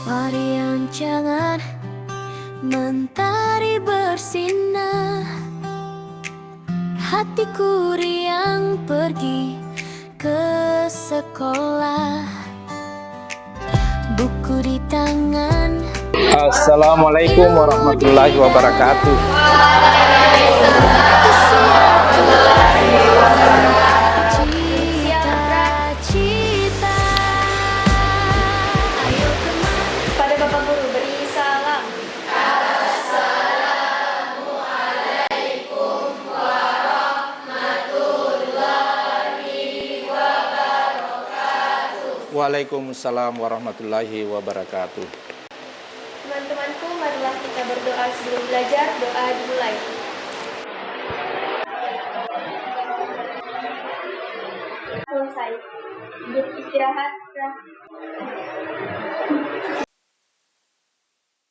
Marian jangan mentari bersinar, hatiku riang pergi ke sekolah, buku di tangan. Assalamualaikum warahmatullahi wabarakatuh. Cita-cita. Ayo kemana? Pada Bapak Guru beri salam. Waalaikumsalam warahmatullahi wabarakatuh. Teman-temanku, marilah kita berdoa sebelum belajar. Doa dimulai. Selesai. Beristirahat.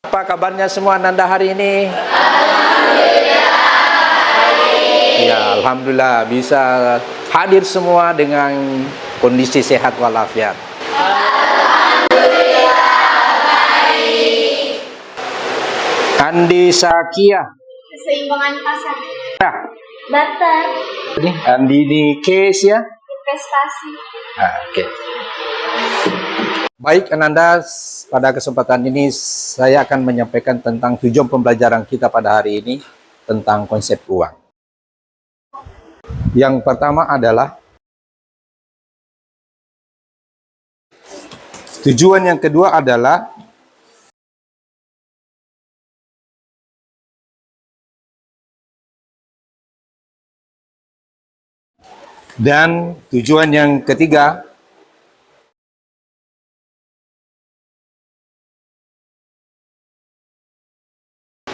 Apa kabarnya semua Nanda hari ini? Ya, alhamdulillah bisa hadir semua dengan kondisi sehat walafiat. Andi Sakia. Keseimbangan pasar. Ya, Batar. ini Andi di case ya. Investasi. Oke. Baik Ananda, pada kesempatan ini saya akan menyampaikan tentang tujuan pembelajaran kita pada hari ini tentang konsep uang. Yang pertama adalah tujuan yang kedua adalah dan tujuan yang ketiga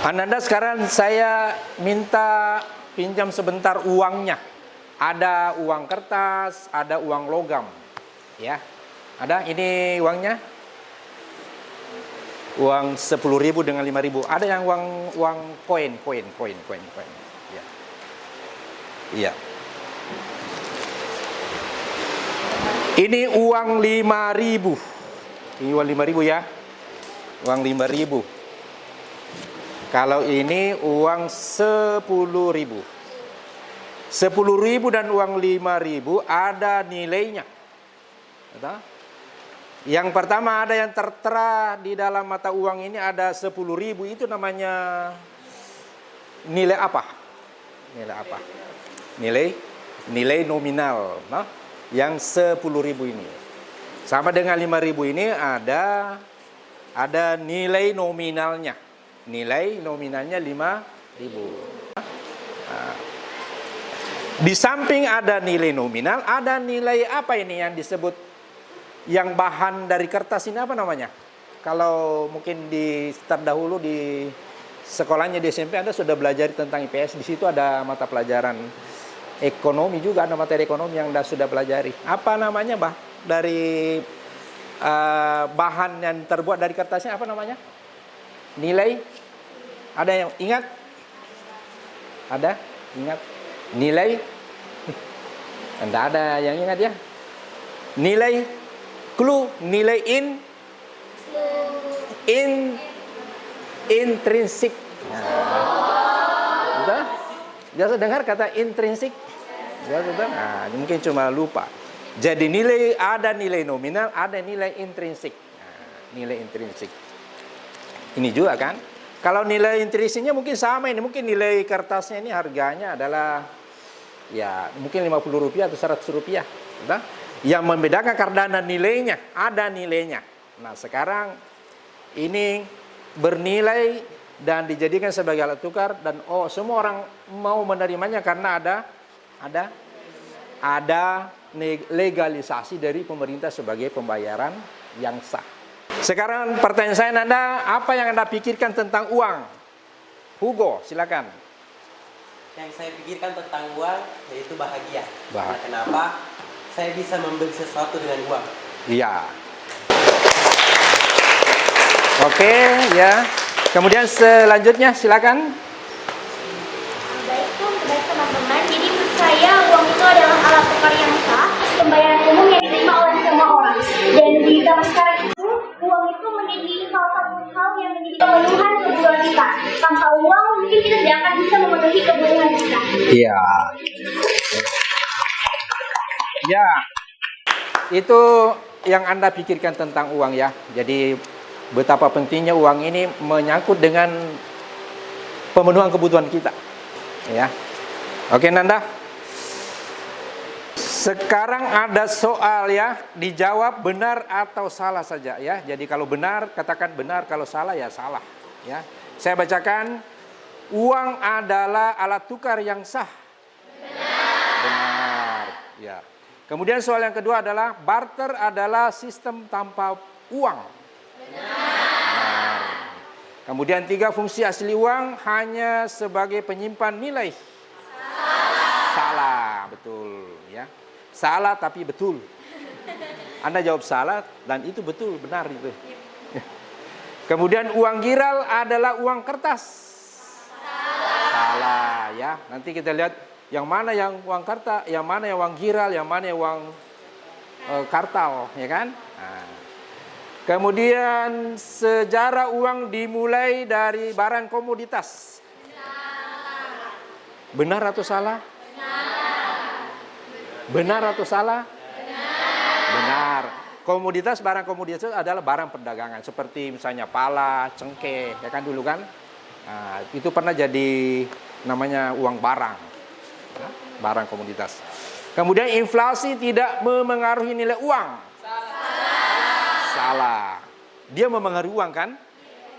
Ananda, sekarang saya minta pinjam sebentar uangnya. Ada uang kertas, ada uang logam. Ya. Ada ini uangnya? Uang 10.000 dengan 5.000. Ada yang uang koin. Ya. Iya. Ini uang 5.000. Ini uang 5.000 ya. Uang 5.000. Kalau ini uang 10.000. 10.000 dan uang 5.000 ada nilainya. Yang pertama ada yang tertera di dalam mata uang ini ada 10.000, itu namanya nilai apa? Nilai apa? Nilai nominal, nah, yang 10.000 ini. Sama dengan 5.000 ini ada nilai nominalnya. Nilai nominalnya 5.000. Nah, di samping ada nilai nominal, ada nilai apa ini yang disebut yang bahan dari kertas ini apa namanya? Kalau mungkin di terdahulu di sekolahnya di SMP Anda sudah belajar tentang IPS, di situ ada mata pelajaran ekonomi juga, ada materi ekonomi yang Anda sudah pelajari. Apa namanya, Bah? Dari bahan yang terbuat dari kertasnya apa namanya? Nilai? Ada yang ingat? Ada? Ingat? Nilai? Tidak ada yang ingat ya? Nilai? Clue? Nilai intrinsik. Sudah? Biasa dengar kata intrinsik? Nah, mungkin cuma lupa. Jadi ada nilai nominal, ada nilai intrinsik. Nah, nilai intrinsik. Ini juga kan? Kalau nilai intrinsiknya mungkin sama ini. Mungkin nilai kertasnya ini harganya adalah ya mungkin Rp50 atau Rp100. Nah, yang membedakan karena ada nilainya. Nah, sekarang ini bernilai dan dijadikan sebagai alat tukar dan semua orang mau menerimanya karena ada legalisasi dari pemerintah sebagai pembayaran yang sah. Sekarang pertanyaan saya Anda, apa yang Anda pikirkan tentang uang? Hugo, silakan. Yang saya pikirkan tentang uang yaitu bahagia. Karena kenapa? Saya bisa membeli sesuatu dengan uang. Iya. Oke, ya. Kemudian selanjutnya silakan. Baik teman-teman. Jadi menurut saya uang itu adalah alat tukar yang sah, pembayaran umum yang diterima oleh semua orang. Dan di zaman sekarang itu uang itu menjadi tanpa uang mungkin kita tidak akan bisa memenuhi kebutuhan kita. Iya. Ya. Itu yang Anda pikirkan tentang uang ya. Jadi betapa pentingnya uang ini menyangkut dengan pemenuhan kebutuhan kita. Ya. Oke Nanda. Sekarang ada soal ya, dijawab benar atau salah saja ya. Jadi kalau benar katakan benar, kalau salah ya salah ya. Saya bacakan, uang adalah alat tukar yang sah. Benar. Ya. Kemudian soal yang kedua adalah barter adalah sistem tanpa uang. Benar. Kemudian 3, fungsi asli uang hanya sebagai penyimpan nilai. Salah, betul ya. Salah tapi betul. Anda jawab salah dan itu betul, benar itu. Kemudian uang giral adalah uang kertas. Salah ya. Nanti kita lihat yang mana yang uang kertas, yang mana yang uang giral, yang mana yang uang kartal, ya kan? Nah. Kemudian sejarah uang dimulai dari barang komoditas. Benar atau salah? Benar atau salah? Benar. Komoditas, barang komoditas adalah barang perdagangan. Seperti misalnya pala, cengkeh, ya kan dulu kan? Nah, itu pernah jadi namanya uang barang. Barang komoditas. Kemudian inflasi tidak memengaruhi nilai uang. Salah. Dia memengaruhi uang kan?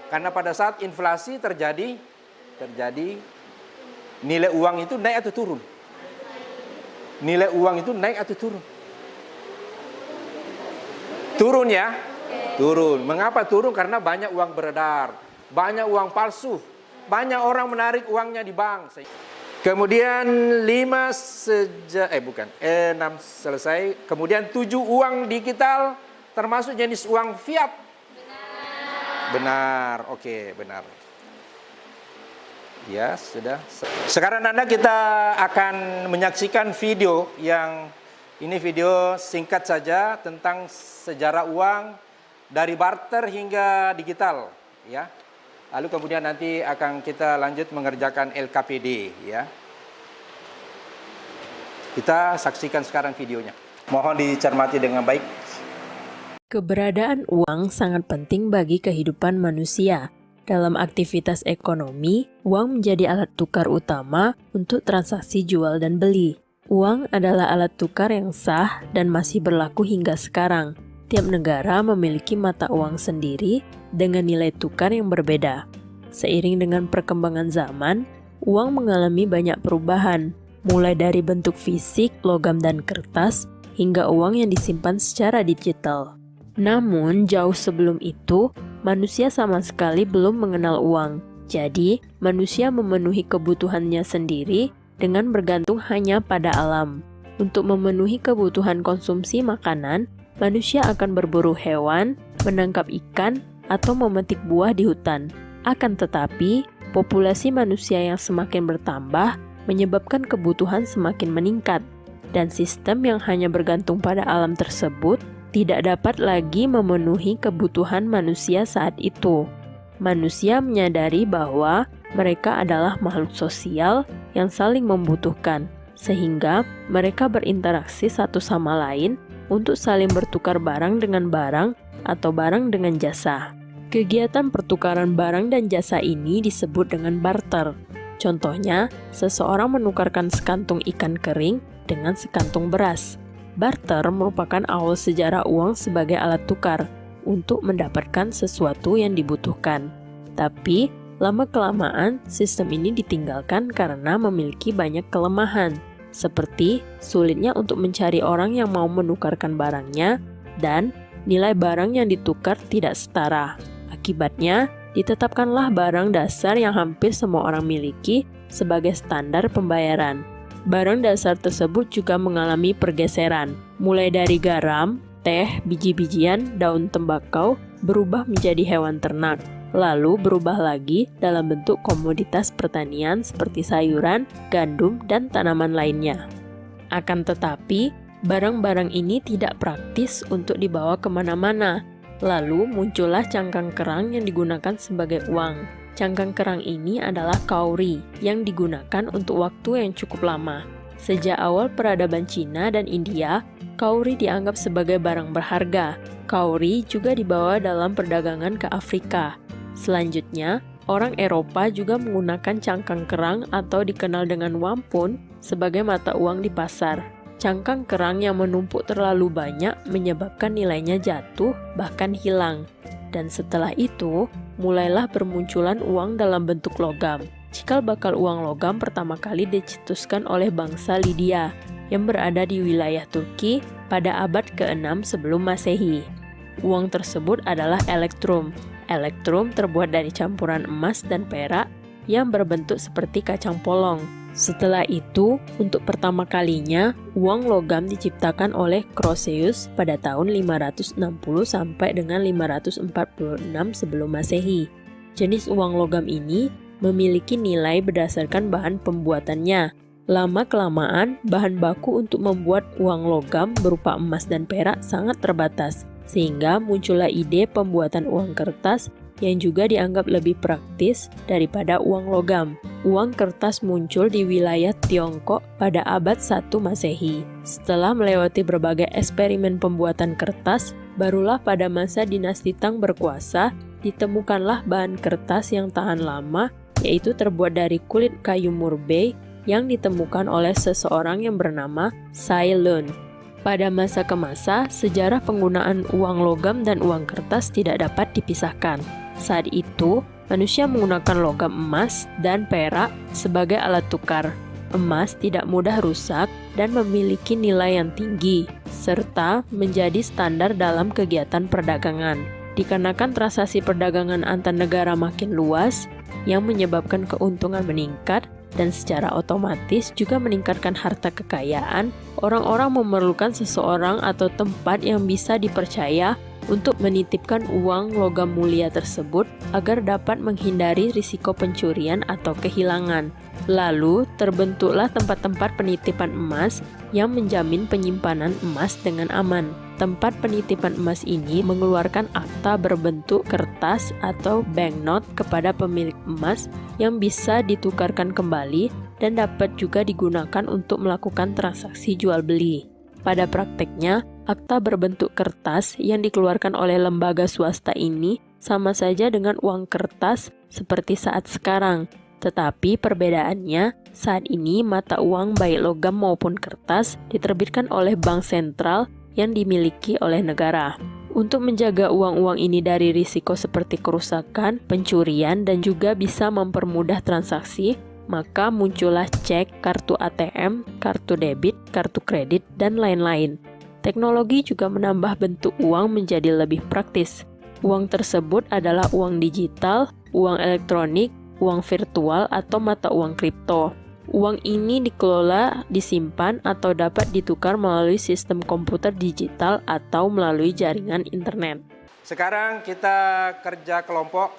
Karena pada saat inflasi terjadi nilai uang itu naik atau turun? Nilai uang itu naik atau turun? Turun ya? Turun. Mengapa turun? Karena banyak uang beredar, banyak uang palsu, banyak orang menarik uangnya di bank. Kemudian 6 selesai. Kemudian 7 uang digital termasuk jenis uang fiat. Benar. Oke, benar. Ya, sudah. Sekarang Anda kita akan menyaksikan video yang ini video singkat saja tentang sejarah uang dari barter hingga digital, ya. Lalu kemudian nanti akan kita lanjut mengerjakan LKPD, ya. Kita saksikan sekarang videonya. Mohon dicermati dengan baik. Keberadaan uang sangat penting bagi kehidupan manusia. Dalam aktivitas ekonomi, uang menjadi alat tukar utama untuk transaksi jual dan beli. Uang adalah alat tukar yang sah dan masih berlaku hingga sekarang. Tiap negara memiliki mata uang sendiri dengan nilai tukar yang berbeda. Seiring dengan perkembangan zaman, uang mengalami banyak perubahan, mulai dari bentuk fisik, logam dan kertas, hingga uang yang disimpan secara digital. Namun, jauh sebelum itu, manusia sama sekali belum mengenal uang. Jadi, manusia memenuhi kebutuhannya sendiri dengan bergantung hanya pada alam. Untuk memenuhi kebutuhan konsumsi makanan, manusia akan berburu hewan, menangkap ikan, atau memetik buah di hutan. Akan tetapi, populasi manusia yang semakin bertambah menyebabkan kebutuhan semakin meningkat, dan sistem yang hanya bergantung pada alam tersebut tidak dapat lagi memenuhi kebutuhan manusia saat itu. Manusia menyadari bahwa mereka adalah makhluk sosial yang saling membutuhkan, sehingga mereka berinteraksi satu sama lain untuk saling bertukar barang dengan barang atau barang dengan jasa. Kegiatan pertukaran barang dan jasa ini disebut dengan barter. Contohnya, seseorang menukarkan sekantung ikan kering dengan sekantung beras. Barter merupakan awal sejarah uang sebagai alat tukar untuk mendapatkan sesuatu yang dibutuhkan. Tapi, lama-kelamaan sistem ini ditinggalkan karena memiliki banyak kelemahan, seperti sulitnya untuk mencari orang yang mau menukarkan barangnya dan nilai barang yang ditukar tidak setara. Akibatnya, ditetapkanlah barang dasar yang hampir semua orang miliki sebagai standar pembayaran. Barang dasar tersebut juga mengalami pergeseran, mulai dari garam, teh, biji-bijian, daun tembakau, berubah menjadi hewan ternak, lalu berubah lagi dalam bentuk komoditas pertanian seperti sayuran, gandum, dan tanaman lainnya. Akan tetapi, barang-barang ini tidak praktis untuk dibawa kemana-mana, lalu muncullah cangkang kerang yang digunakan sebagai uang. Cangkang kerang ini adalah kauri yang digunakan untuk waktu yang cukup lama. Sejak awal peradaban Cina dan India, kauri dianggap sebagai barang berharga. Kauri juga dibawa dalam perdagangan ke Afrika. Selanjutnya, orang Eropa juga menggunakan cangkang kerang atau dikenal dengan wampun sebagai mata uang di pasar. Cangkang kerang yang menumpuk terlalu banyak menyebabkan nilainya jatuh, bahkan hilang. Dan setelah itu, mulailah bermunculan uang dalam bentuk logam. Cikal bakal uang logam pertama kali dicetuskan oleh bangsa Lydia yang berada di wilayah Turki pada abad ke-6 sebelum Masehi. Uang tersebut adalah elektrum. Elektrum terbuat dari campuran emas dan perak yang berbentuk seperti kacang polong. Setelah itu, untuk pertama kalinya, uang logam diciptakan oleh Croesus pada tahun 560 sampai dengan 546 sebelum Masehi. Jenis uang logam ini memiliki nilai berdasarkan bahan pembuatannya. Lama-kelamaan, bahan baku untuk membuat uang logam berupa emas dan perak sangat terbatas, sehingga muncullah ide pembuatan uang kertas yang juga dianggap lebih praktis daripada uang logam. Uang kertas muncul di wilayah Tiongkok pada abad 1 Masehi. Setelah melewati berbagai eksperimen pembuatan kertas, barulah pada masa dinasti Tang berkuasa, ditemukanlah bahan kertas yang tahan lama, yaitu terbuat dari kulit kayu murbei yang ditemukan oleh seseorang yang bernama Sai Lun. Pada masa ke masa, sejarah penggunaan uang logam dan uang kertas tidak dapat dipisahkan. Saat itu, manusia menggunakan logam emas dan perak sebagai alat tukar. Emas tidak mudah rusak dan memiliki nilai yang tinggi, serta menjadi standar dalam kegiatan perdagangan. Dikarenakan transaksi perdagangan antar negara makin luas, yang menyebabkan keuntungan meningkat, dan secara otomatis juga meningkatkan harta kekayaan, orang-orang memerlukan seseorang atau tempat yang bisa dipercaya untuk menitipkan uang logam mulia tersebut agar dapat menghindari risiko pencurian atau kehilangan. Lalu, terbentuklah tempat-tempat penitipan emas yang menjamin penyimpanan emas dengan aman. Tempat penitipan emas ini mengeluarkan akta berbentuk kertas atau banknote kepada pemilik emas yang bisa ditukarkan kembali dan dapat juga digunakan untuk melakukan transaksi jual beli. Pada prakteknya, akta berbentuk kertas yang dikeluarkan oleh lembaga swasta ini sama saja dengan uang kertas seperti saat sekarang. Tetapi perbedaannya, saat ini mata uang baik logam maupun kertas diterbitkan oleh bank sentral yang dimiliki oleh negara. Untuk menjaga uang-uang ini dari risiko seperti kerusakan, pencurian, dan juga bisa mempermudah transaksi, maka muncullah cek, kartu ATM, kartu debit, kartu kredit, dan lain-lain. Teknologi juga menambah bentuk uang menjadi lebih praktis. Uang tersebut adalah uang digital, uang elektronik, uang virtual, atau mata uang kripto. Uang ini dikelola, disimpan, atau dapat ditukar melalui sistem komputer digital atau melalui jaringan internet. Sekarang kita kerja kelompok.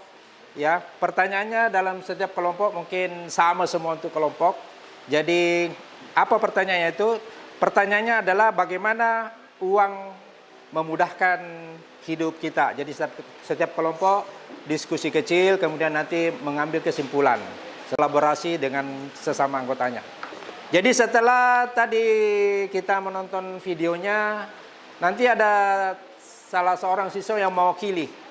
Ya, pertanyaannya dalam setiap kelompok mungkin sama semua untuk kelompok. Jadi, apa pertanyaannya itu? Pertanyaannya adalah bagaimana uang memudahkan hidup kita. Jadi setiap kelompok diskusi kecil, kemudian nanti mengambil kesimpulan, kolaborasi dengan sesama anggotanya. Jadi setelah tadi kita menonton videonya, nanti ada salah seorang siswa yang mewakili.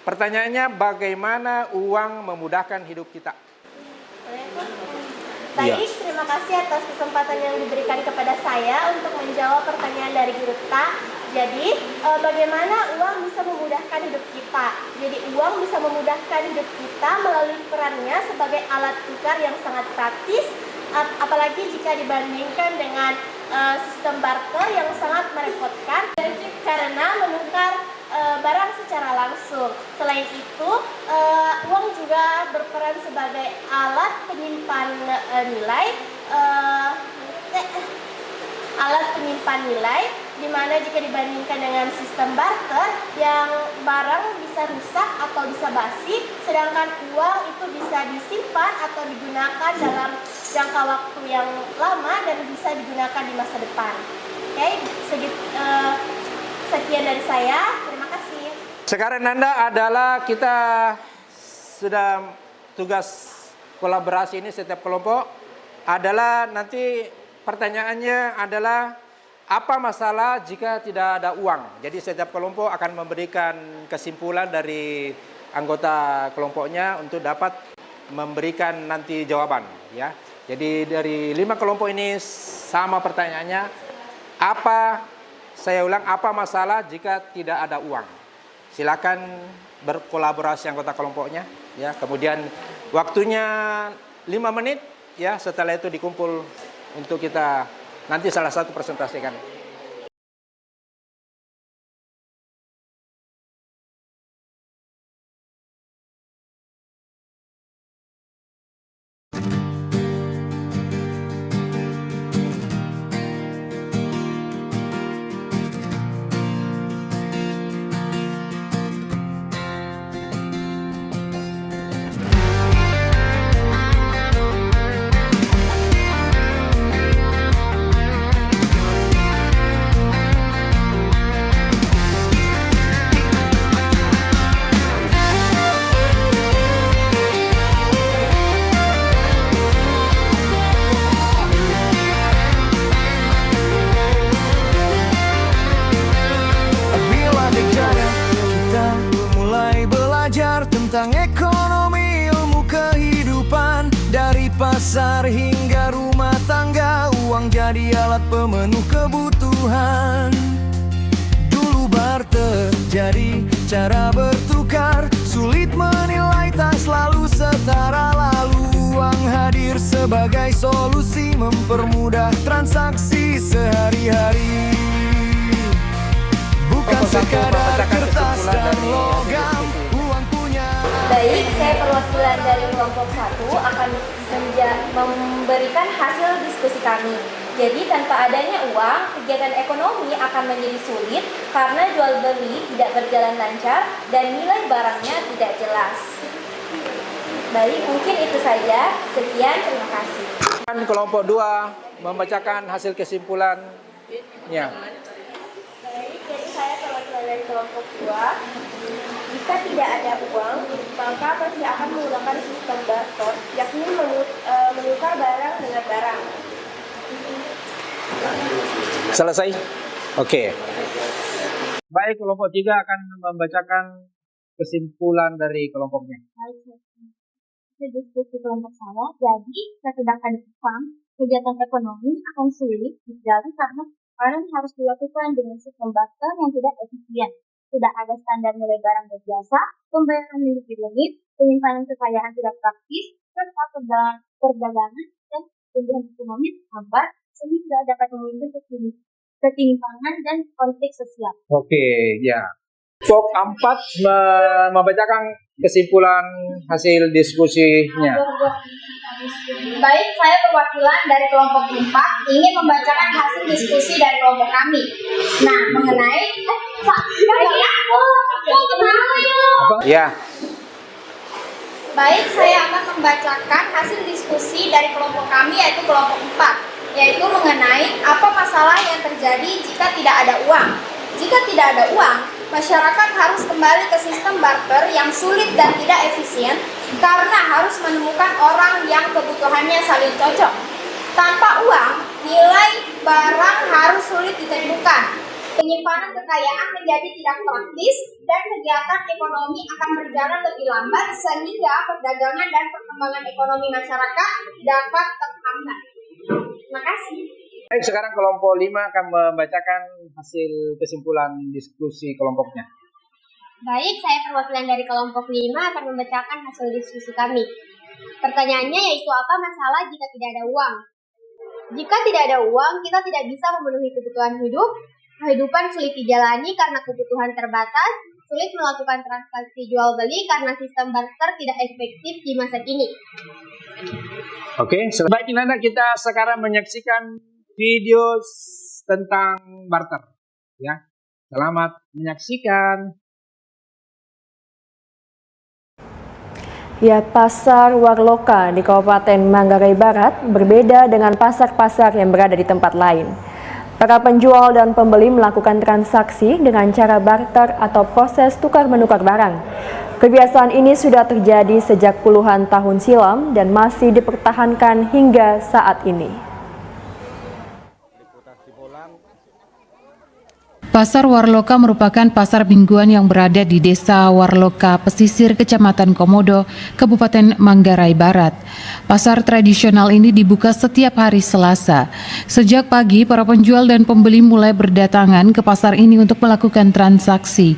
Pertanyaannya, bagaimana uang memudahkan hidup kita? Baik, terima kasih atas kesempatan yang diberikan kepada saya untuk menjawab pertanyaan dari Guru Ta. Jadi, bagaimana uang bisa memudahkan hidup kita? Jadi, uang bisa memudahkan hidup kita melalui perannya sebagai alat tukar yang sangat praktis, apalagi jika dibandingkan dengan sistem barter yang sangat merepotkan karena menukar barang secara langsung. Selain itu, uang juga berperan sebagai alat penyimpan nilai, di mana jika dibandingkan dengan sistem barter yang barang bisa rusak atau bisa basi, sedangkan uang itu bisa disimpan atau digunakan dalam jangka waktu yang lama dan bisa digunakan di masa depan. Oke, sekian dari saya. Terima kasih. Sekarang Nanda adalah kita sudah tugas kolaborasi ini setiap kelompok adalah nanti pertanyaannya adalah apa masalah jika tidak ada uang. Jadi setiap kelompok akan memberikan kesimpulan dari anggota kelompoknya untuk dapat memberikan nanti jawaban, ya. Jadi dari 5 kelompok ini sama pertanyaannya, saya ulang, apa masalah jika tidak ada uang? Silakan berkolaborasi anggota kelompoknya, ya. Kemudian waktunya 5 menit, ya. Setelah itu dikumpul untuk kita nanti salah satu presentasikan. Bila dekatnya kita mulai belajar tentang ekonomi, ilmu kehidupan, dari pasar hingga rumah tangga, uang jadi alat pemenuh kebutuhan. Dulu barter jadi cara bertukar, sulit menilai tak selalu setara. Lalu uang hadir sebagai solusi, mempermudah transaksi sehari-hari. Bukan sekadar kertas dan logam, uang punya. Baik, saya perwakilan dari kelompok 1 akan memberikan hasil diskusi kami. Jadi tanpa adanya uang, kegiatan ekonomi akan menjadi sulit karena jual beli tidak berjalan lancar dan nilai barangnya tidak jelas. Baik, mungkin itu saja. Sekian, terima kasih. Kelompok 2 membacakan hasil kesimpulannya. Baik, jadi saya perwakilan dari kelompok 2. Jika tidak ada uang, maka pasti akan menggunakan sistem barter, yakni menukar barang dengan barang. Selesai? Oke. Baik, kelompok 3 akan membacakan kesimpulan dari kelompoknya. Diskusi kelompok saya, jadi sedangkan uang, kegiatan ekonomi akan sulit dijalani karena barang harus dilakukan dengan sistem barter yang tidak efisien. Tidak ada standar nilai barang dan jasa, pembayaran limit, penyimpanan kekayaan tidak praktis, serta perdagangan dan pertumbuhan ekonomi hambat sehingga dapat memicu ketimpangan dan konflik sosial. Oke, ya. Kelompok 4 membacakan kesimpulan hasil diskusinya. Baik, saya perwakilan dari kelompok 4 ingin membacakan hasil diskusi dari kelompok kami. Nah, mengenai Ya. Baik, saya akan membacakan hasil diskusi dari kelompok kami, yaitu kelompok 4, yaitu mengenai apa masalah yang terjadi jika tidak ada uang. Jika tidak ada uang, masyarakat harus kembali ke sistem barter yang sulit dan tidak efisien karena harus menemukan orang yang kebutuhannya saling cocok. Tanpa uang, nilai barang harus sulit ditentukan. Penyimpanan kekayaan menjadi tidak praktis dan kegiatan ekonomi akan berjalan lebih lambat sehingga perdagangan dan perkembangan ekonomi masyarakat dapat terhambat. Terima kasih. Baik, sekarang kelompok 5 akan membacakan hasil kesimpulan diskusi kelompoknya. Baik, saya perwakilan dari kelompok 5 akan membacakan hasil diskusi kami. Pertanyaannya yaitu apa masalah jika tidak ada uang? Jika tidak ada uang, kita tidak bisa memenuhi kebutuhan hidup. Kehidupan sulit dijalani karena kebutuhan terbatas, sulit melakukan transaksi jual beli karena sistem barter tidak efektif di masa kini. Oke, sebaiknya kita sekarang menyaksikan video tentang barter. Ya, selamat menyaksikan. Ya, pasar Warloka di Kabupaten Manggarai Barat berbeda dengan pasar-pasar yang berada di tempat lain. Para penjual dan pembeli melakukan transaksi dengan cara barter atau proses tukar-menukar barang. Kebiasaan ini sudah terjadi sejak puluhan tahun silam dan masih dipertahankan hingga saat ini. Pasar Warloka merupakan pasar mingguan yang berada di Desa Warloka, pesisir Kecamatan Komodo, Kabupaten Manggarai Barat. Pasar tradisional ini dibuka setiap hari Selasa. Sejak pagi, para penjual dan pembeli mulai berdatangan ke pasar ini untuk melakukan transaksi.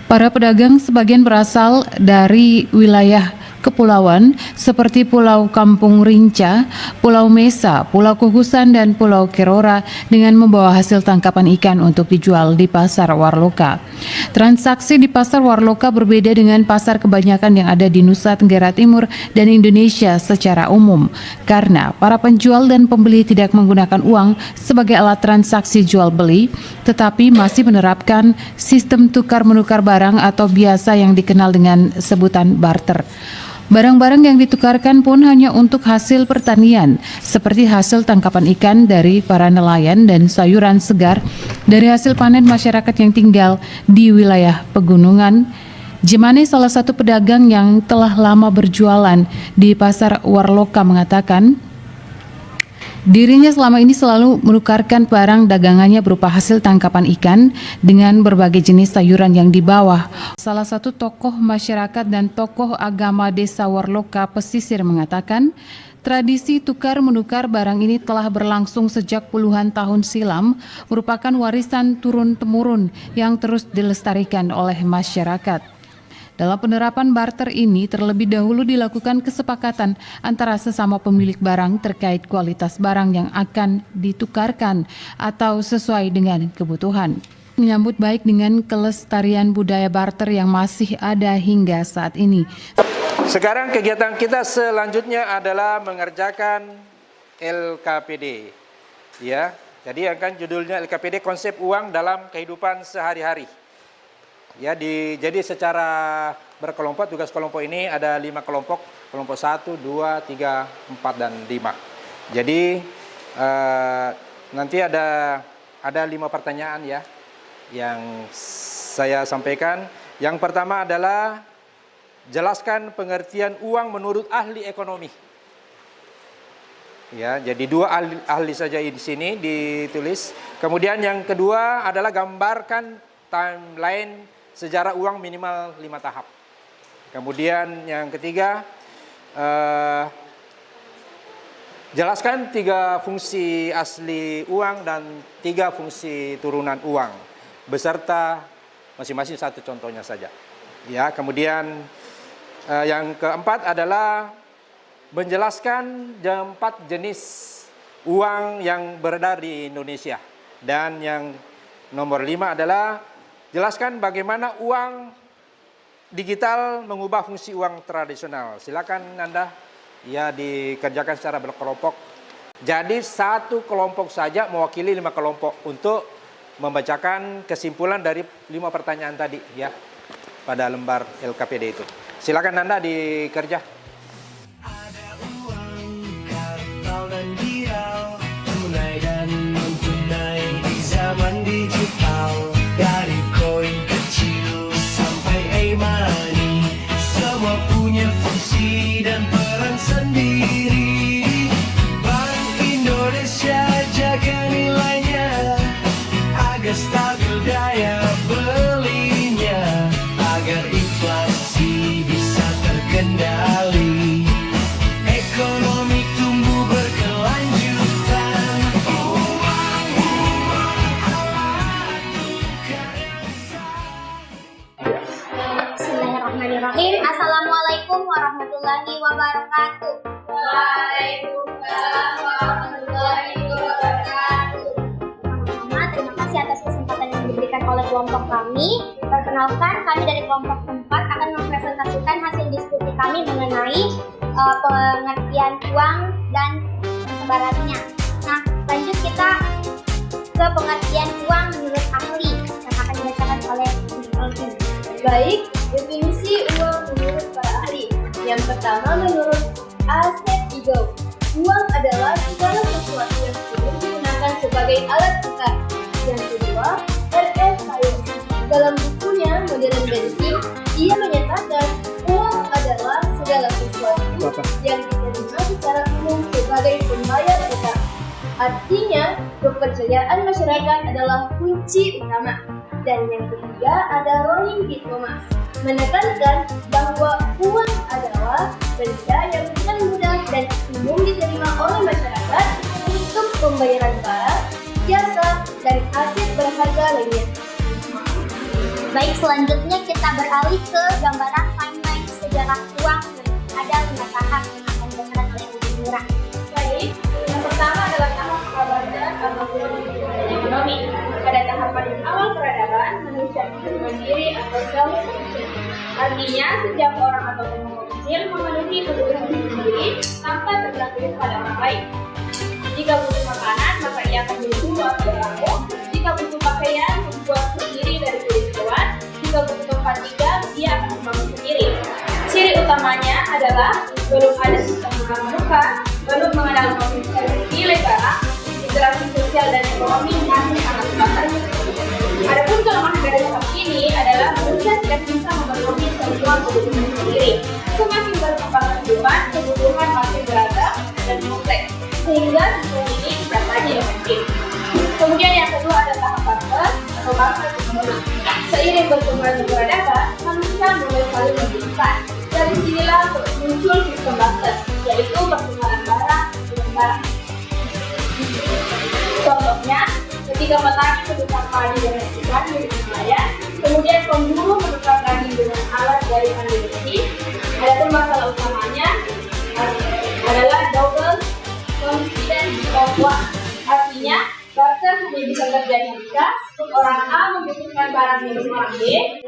Para pedagang sebagian berasal dari wilayah kepulauan seperti Pulau Kampung Rinca, Pulau Mesa, Pulau Kukusan, dan Pulau Kerora dengan membawa hasil tangkapan ikan untuk dijual di Pasar Warloka. Transaksi di Pasar Warloka berbeda dengan pasar kebanyakan yang ada di Nusa Tenggara Timur dan Indonesia secara umum, karena para penjual dan pembeli tidak menggunakan uang sebagai alat transaksi jual beli, tetapi masih menerapkan sistem tukar-menukar barang atau biasa yang dikenal dengan sebutan barter. Barang-barang yang ditukarkan pun hanya untuk hasil pertanian, seperti hasil tangkapan ikan dari para nelayan dan sayuran segar dari hasil panen masyarakat yang tinggal di wilayah pegunungan. Jemane, salah satu pedagang yang telah lama berjualan di Pasar Warloka, mengatakan dirinya selama ini selalu menukarkan barang dagangannya berupa hasil tangkapan ikan dengan berbagai jenis sayuran yang dibawa. Salah satu tokoh masyarakat dan tokoh agama Desa Warloka Pesisir mengatakan, tradisi tukar-menukar barang ini telah berlangsung sejak puluhan tahun silam, merupakan warisan turun-temurun yang terus dilestarikan oleh masyarakat. Dalam penerapan barter ini, terlebih dahulu dilakukan kesepakatan antara sesama pemilik barang terkait kualitas barang yang akan ditukarkan atau sesuai dengan kebutuhan. Menyambut baik dengan kelestarian budaya barter yang masih ada hingga saat ini. Sekarang kegiatan kita selanjutnya adalah mengerjakan LKPD. Ya, jadi akan judulnya LKPD, konsep uang dalam kehidupan sehari-hari. Ya, jadi secara berkelompok, tugas kelompok ini ada 5 kelompok, kelompok 1, 2, 3, 4, dan 5. Jadi nanti ada 5 pertanyaan ya yang saya sampaikan. Yang pertama adalah jelaskan pengertian uang menurut ahli ekonomi. Ya, jadi 2 ahli saja di sini ditulis. Kemudian yang kedua adalah gambarkan timeline sejarah uang minimal 5 tahap. Kemudian yang ketiga, jelaskan 3 fungsi asli uang dan 3 fungsi turunan uang, beserta masing-masing 1 contohnya saja. Ya, kemudian yang keempat adalah menjelaskan 4 jenis uang yang beredar di Indonesia. Dan yang nomor 5 adalah jelaskan bagaimana uang digital mengubah fungsi uang tradisional. Silakan Anda ya dikerjakan secara berkelompok. Jadi 1 kelompok saja mewakili 5 kelompok untuk membacakan kesimpulan dari 5 pertanyaan tadi ya pada lembar LKPD itu. Silakan Anda dikerja. Ada uang, kartal dan dial, tunai dan non-tunai di zaman digital. Dari koin kecil sampai e-money, semua punya fungsi dan peran sendiri. Bank Indonesia jaga nilainya agar stabil daya belinya, agar inflasi bisa terkendali, ekonomi tumbuh berkelanjutan. Bismillahirrahmanirrahim. Assalamualaikum warahmatullahi wabarakatuh. Waalaikumsalam warahmatullahi wabarakatuh. Pertama, terima kasih atas kesempatan yang diberikan oleh kelompok kami. Perkenalkan, kami dari kelompok 4 akan mempresentasikan hasil diskusi kami mengenai pengertian uang dan persebarannya. Nah, lanjut kita ke pengertian uang menurut ahli yang akan dibacakan oleh Alvin. Baik, definisi uang menurut para ahli. Yang pertama, menurut Asep Igo, uang adalah segala sesuatu yang boleh digunakan sebagai alat tukar. Yang kedua, R.S. Sayuri, dalam bukunya Modern Banking, ia menyatakan yang diterima secara umum sebagai pembayar utang. Artinya, kepercayaan masyarakat adalah kunci utama. Dan yang ketiga ada Rolling di Thomas, menekankan bahwa uang adalah benda yang dengan mudah dan umum diterima oleh masyarakat untuk pembayaran barang, jasa, dan aset berharga lainnya. Baik, selanjutnya kita beralih ke gambaran timeline sejarah uang yang ada 5 tahap yang akan dibacakan oleh Ibu Nura. Baik, yang pertama adalah tahap peradaban atau ekonomi. Pada tahapan awal peradaban, manusia hidup mandiri atau self-sufficient. Artinya, setiap orang atau kelompok kecil memenuhi kebutuhan sendiri tanpa bergantung pada orang lain. Jika butuh makanan, maka ia akan berburu atau berlabuh. Jika butuh pakaian, membuat sendiri dari kulit hewan. Jika butuh tempat tinggal, ia akan membangun sendiri. Ciri utamanya adalah belum ada sistem muka, belum mengenal nilai barang, interaksi sosial dan ekonomi masih sangat terbatas. Adapun kelemahan dari tahap ini adalah manusia tidak bisa memenuhi semua kebutuhan sendiri. Semakin berkembang kebutuhan makin beragam dan kompleks, sehingga sistem ini bukan lagi efektif. Kemudian yang kedua ada tahap bangsa atau bangsa teknologi. Seiring berkembangnya peradaban, manusia mulai saling membutuhkan. Dari sinilah muncul sistem bangsa, yaitu pertukaran barang dengan barang. Contohnya, ketika petani menukar padi dengan ikan milik nelayan, kemudian pemburu menukar daging dengan alat dari mandi bersih. Adapun masalah utamanya adalah double confidence of one. Artinya, barter hanya bisa terjadi jika orang A membutuhkan barang milik orang B,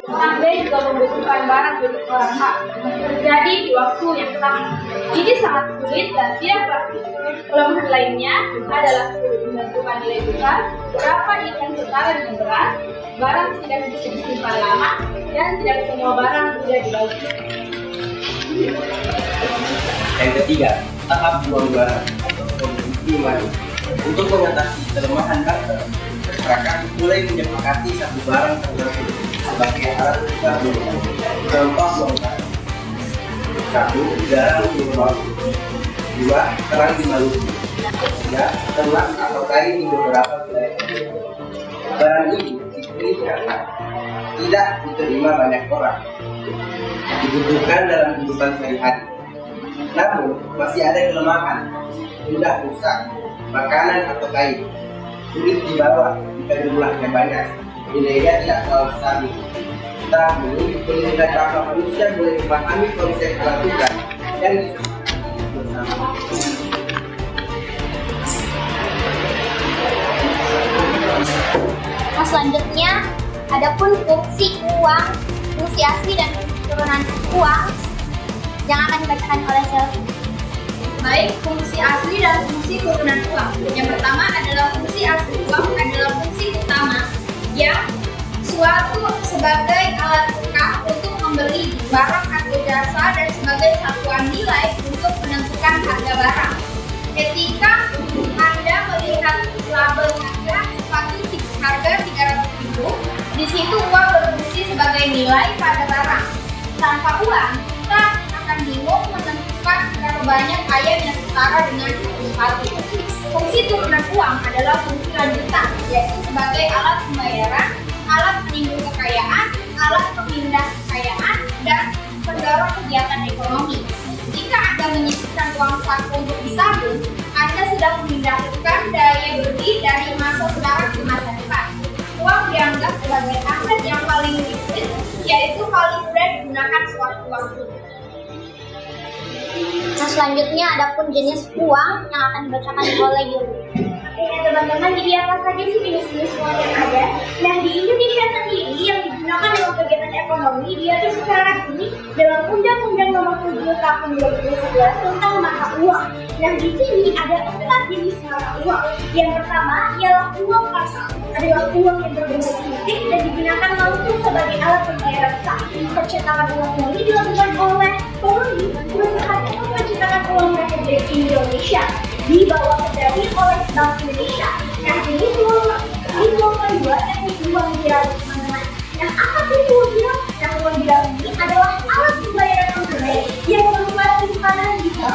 orang B juga membutuhkan barang milik orang A. Terjadi di waktu yang sama. Ini sangat sulit dan tidak praktis. Kelemahan lainnya adalah sulit menentukan nilai tukar, berapa ikan setara dengan beras, barang tidak bisa disimpan lama, dan tidak semua barang mudah dibawa. Yang ketiga, tahap buang barang atau konsumsi money. Untuk mengatasi kelemahan barter, masyarakat mulai menyepakati satu barang tertentu sebagai alat baru. Contoh buang barang. 1. Garam di Maluku. 2. Terang di Maluku. 3. Telak atau kain di beberapa wilayah. Barang ini dipilih karena tidak diterima banyak orang, dibutuhkan dalam kehidupan sehari-hari. Namun, masih ada kelemahan, mudah rusak, makanan atau kain, sulit dibawa jika jumlahnya banyak, nilainya tidak selalu stabil. Namun, penelitian hak manusia boleh memahami konsep alat tukar yang bersama. Nah, selanjutnya, adapun fungsi uang, fungsi asli dan fungsi turunan uang yang akan dibacakan oleh Selvi. Baik, fungsi asli dan fungsi turunan uang. Yang pertama adalah fungsi asli uang adalah fungsi utama yang suatu sebagai alat tukar untuk membeli barang atau jasa dan sebagai satuan nilai untuk menentukan harga barang. Ketika Anda melihat label harga 300.000, di situ uang berfungsi sebagai nilai pada barang. Tanpa uang, kita akan bingung menentukan berapa banyak ayam yang setara dengan satu. Fungsi turunan uang adalah fungsi lanjutan, yaitu sebagai alat pembayaran, alat penimbun kekayaan, alat pemindah kekayaan, dan pendorong kegiatan ekonomi. Jika Anda menyisihkan uang saku untuk ditabung, Anda sudah memindahkan daya beli dari masa sekarang ke masa depan. Uang dianggap sebagai aset yang paling liquid, yaitu paling mudah digunakan sewaktu-waktu. Nah, selanjutnya adapun jenis uang yang akan dibacakan oleh Yuli. Oke teman-teman, jadi apa saja sih jenis-jenis uang yang ada? Nah, di Indonesia sendiri yang digunakan dalam kegiatan ekonomi diatur secara resmi dalam Undang-Undang Nomor 7 Tahun 2011 tentang mata uang. Nah, di sini ada 4 jenis mata uang. Yang pertama ialah uang kasa, adalah uang yang berbentuk fisik dan digunakan langsung sebagai alat pembayaran sah. Percetakan uang ini dilakukan oleh Polri, perusahaan percetakan uang Republik Indonesia, dibawa kendali oleh Bank Indonesia. Nah, ini uang kedua teknik uang digital. Nah, apa sih uang digital? Nah, uang digital ini adalah alat pembayaran non tunai yang merupakan simpanan digital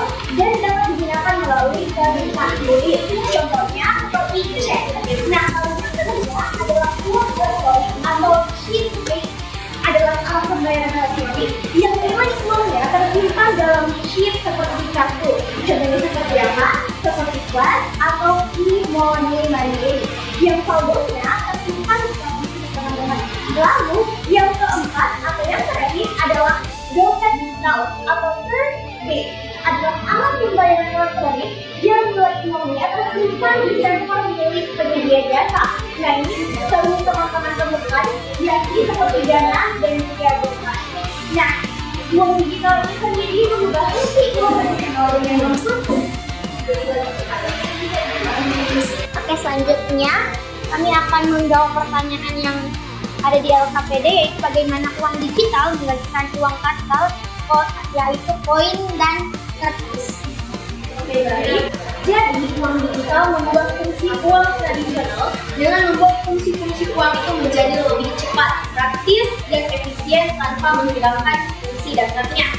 Nah, kalau yang kedua adalah uang elektronik atau sheet-based, adalah alat pembayaran elektronik yang nilai uangnya tersimpan dalam sheet seperti kartu. Contohnya seperti apa? Seperti flash atau e-money yang saldonya tersimpan dalam sheet teman-teman. Lalu yang keempat atau yang terakhir adalah dompet digital atau card-based, adalah alat pembayaran elektronik yang nilai uangnya tersimpan di server milik penyedia jasa. Nah, ini selalu teman-teman temukan, yakni seperti Dana dan juga GoPay. Nah, uang digital ini sendiri mengubah fungsi uang tradisional dengan membantu. Oke, selanjutnya kami akan menjawab pertanyaan yang ada di LKPD, yaitu bagaimana uang digital menggantikan uang kartal, yaitu koin dan kertas. Oke, baik. Jadi, uang digital membuat fungsi uang tradisional dengan membuat fungsi-fungsi uang itu menjadi lebih cepat, praktis, dan efisien tanpa menghilangkan fungsi dasarnya.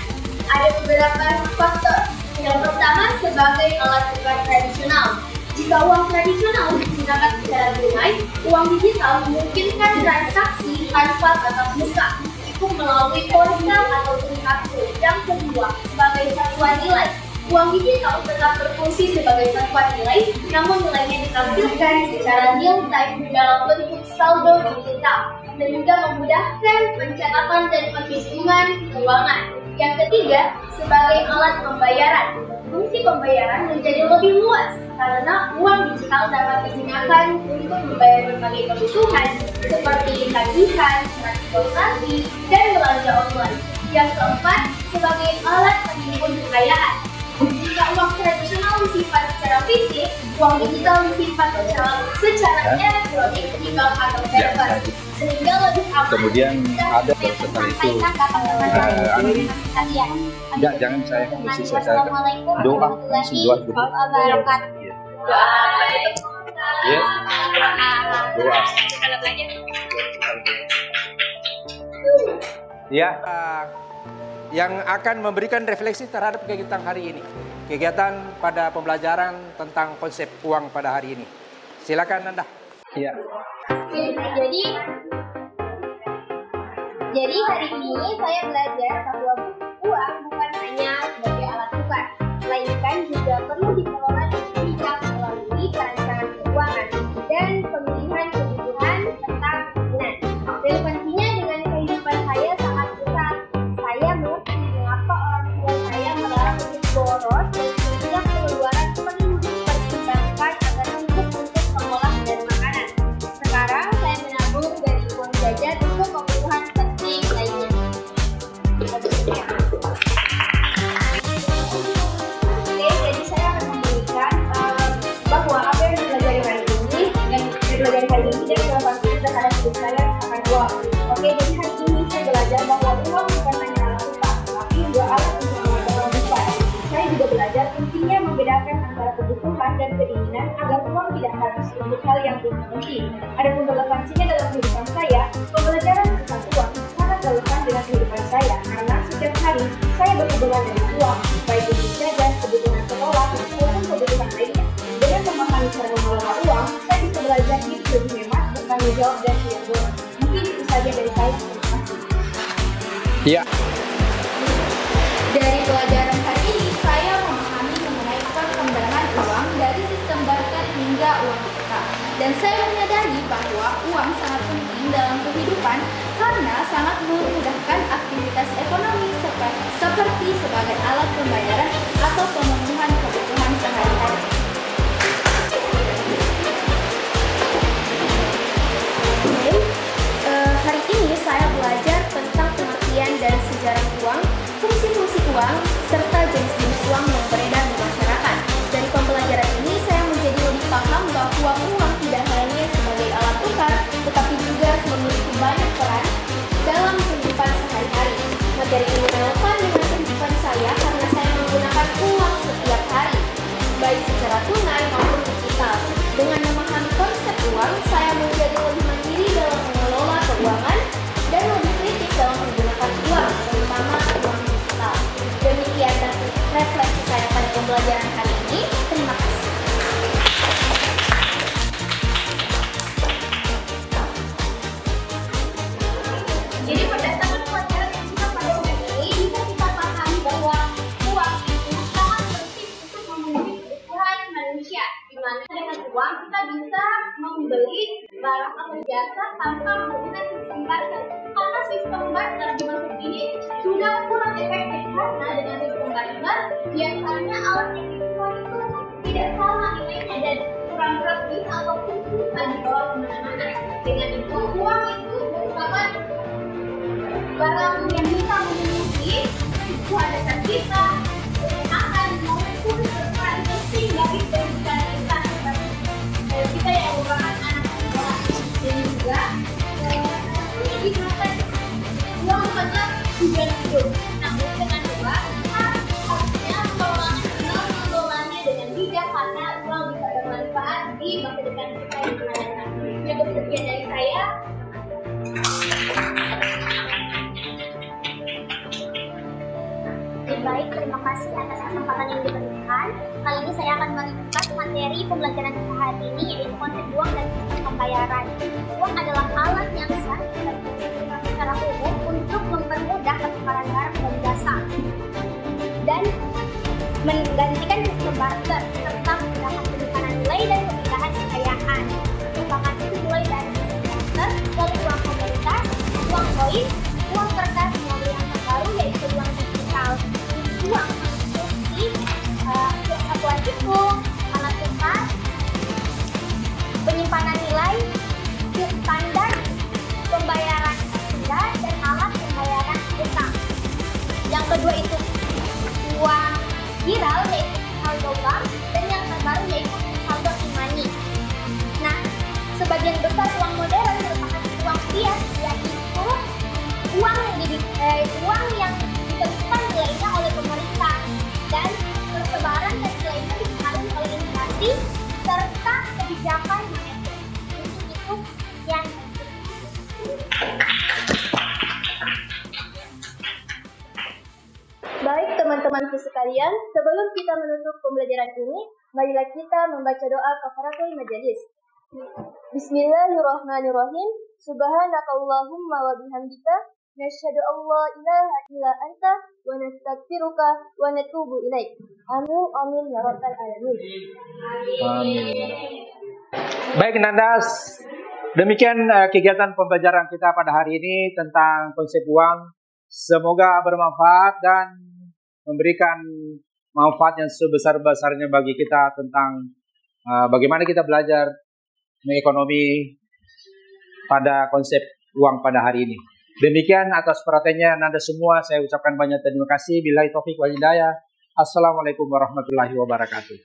Ada beberapa faktor. Yang pertama, sebagai alat tukar tradisional. Jika uang tradisional digunakan secara tunai, uang digital memungkinkan transaksi tanpa tatap muka, itu melalui ponsel ataupun kartu. Yang kedua, sebagai satuan nilai. Uang digital tetap berfungsi sebagai satuan nilai, namun nilainya ditampilkan secara real time dalam bentuk saldo digital, sehingga memudahkan pencatatan dan penghitungan keuangan. Yang ketiga, sebagai alat pembayaran. Fungsi pembayaran menjadi lebih luas karena uang digital dapat digunakan untuk membayar berbagai kebutuhan seperti tagihan, transportasi, dan belanja online. Yang keempat, sebagai alat penimbun kekayaan. Jika uang tradisional disimpan secara fisik, uang digital disimpan secara elektronik di bank atau server, sehingga lebih aman. Kemudian ada setelah itu jangan saya doa langsung doa dulu. Ya, doa. Ya, yang akan memberikan refleksi terhadap kegiatan hari ini. Kegiatan pada pembelajaran tentang konsep uang pada hari ini. Silakan Anda. Iya. Jadi hari ini saya belajar bahwa uang bukan hanya sebagai alat tukar, melainkan juga perlu dikelola dengan bijak melalui perencanaan keuangan dan pemilihan kebutuhan serta keinginan. Relevansinya dengan kehidupan saya sangat besar. Saya mengerti mengapa orang tua saya melarang untuk boros dan setiap pengeluaran perlu dipertimbangkan agar cukup untuk mengolah dan makanan. Sekarang saya menabung dari uang jajan untuk kebutuhan penting lainnya. Oke, jadi saya akan memberikan bahwa apa yang dipelajari hari ini dan relevansinya terhadap hidup saya akan uang. Oke, jadi hari ini saya belajar bahwa uang bukan hanya alat tukar, tapi juga alat untuk melakukan tukar. Saya juga belajar pentingnya membedakan antara kebutuhan dan keinginan agar uang tidak habis untuk hal yang tidak penting. Adapun relevansinya dalam kehidupan saya, pembelajaran tentang uang sangat relevan dengan kehidupan saya karena setiap hari saya berhubungan dengan uang, baik untuk jajan, kebutuhan sekolah, maupun kebutuhan lainnya. Dengan memahami cara mengelola uang, saya bisa belajar hidup lebih hemat, bertanggung jawab, dan tidak boros. Mungkin itu saja dari saya. Terima kasih. Iya. Dari pelajaran hari ini, saya memahami mengenai perkembangan uang dari sistem barter hingga uang digital. Dan saya menyadari bahwa uang sangat penting dalam kehidupan karena sangat memudahkan aktivitas ekonomi seperti sebagai alat pembayaran atau pemenuhan kebutuhan sehari-hari. Hari ini saya belajar tentang pengertian dan sejarah uang, fungsi-fungsi uang, serta jenis-jenis uang yang beredar di masyarakat. Dari pembelajaran ini saya menjadi lebih paham bahwa uang tidak hanya sebagai alat tukar, tetapi juga memiliki banyak peran dalam kehidupan sehari-hari. Materi ini relevan dengan kehidupan saya karena saya menggunakan uang setiap hari, baik secara tunai maupun digital. Dengan memahami konsep uang, saya menjadi lebih mandiri dalam mengelola keuangan dan lebih kritis dalam menggunakan uang, terutama uang digital. Demikian refleksi saya pada pembelajaran hari ini. Terima kasih. bisa membeli barang atau jasa tanpa menggunakan sistem barter. Karena sistem barter di masa ini sudah kurang efektif, karena dengan sistem barter biasanya alat yang dijual itu tidak sama nilainya dan kurang praktis ataupun susah dibawa kemana-mana. Dengan itu uang itu merupakan barang yang bisa memenuhi kebutuhan kita, kesehatan maupun berperan penting bagi pendidikan kita sebagai kita yang merupakan anak sekolah. Dan juga ini digunakan uang bukanlah tujuan hidup, namun dengan uang kita harusnya mengelolanya dengan bijak karena uang bisa bermanfaat di masa depan kita yang akan datang. Cukup sekian dari saya. Baik, terima kasih atas kesempatan yang diberikan. Kali ini saya akan meringkas materi pembelajaran kita hari ini, yaitu konsep uang dan sistem pembayaran. Uang adalah alat yang sah digunakan secara umum untuk mempermudah pertukaran barang dan jasa dan menggantikan sistem barter serta memudahkan penyimpanan nilai dan pemindahan kekayaan. Merupakan itu mulai dari sistem barter, lalu uang komunitas, uang koin, uang kertas, melalui yang terbaru yaitu uang digital. Uang konsumsi, satuan hitung, alat tukar, penyimpanan nilai, kurs standar, pembayaran benda, dan alat pembayaran utang. Yang kedua itu uang viral yaitu saldo bank, dan yang terbaru yaitu saldo e-money. Nah, sebagian besar uang modern merupakan uang fiat, yaitu uang yang ditentukan nilainya oleh pemerintah dan persebaran dan nilainya dipengaruhi oleh inflasi serta kebijakan moneter. Untuk itu, sekian. Baik teman-temanku sekalian, sebelum kita menutup pembelajaran ini, marilah kita membaca doa kafaratul majelis. Bismillahirrahmanirrahim. Subhanakallahumma wa bihamdika nasyhadu an la ilaha illa anta wa nastaghfiruka wa natubu ilaik. Amin ya rabbal alamin. Amin. Baik Nandas, demikian kegiatan pembelajaran kita pada hari ini tentang konsep uang. Semoga bermanfaat dan memberikan manfaat yang sebesar-besarnya bagi kita tentang bagaimana kita belajar mengekonomi pada konsep uang pada hari ini. Demikian atas perhatiannya Anda semua, saya ucapkan banyak terima kasih. Billahi taufik wal hidayah. Assalamualaikum warahmatullahi wabarakatuh.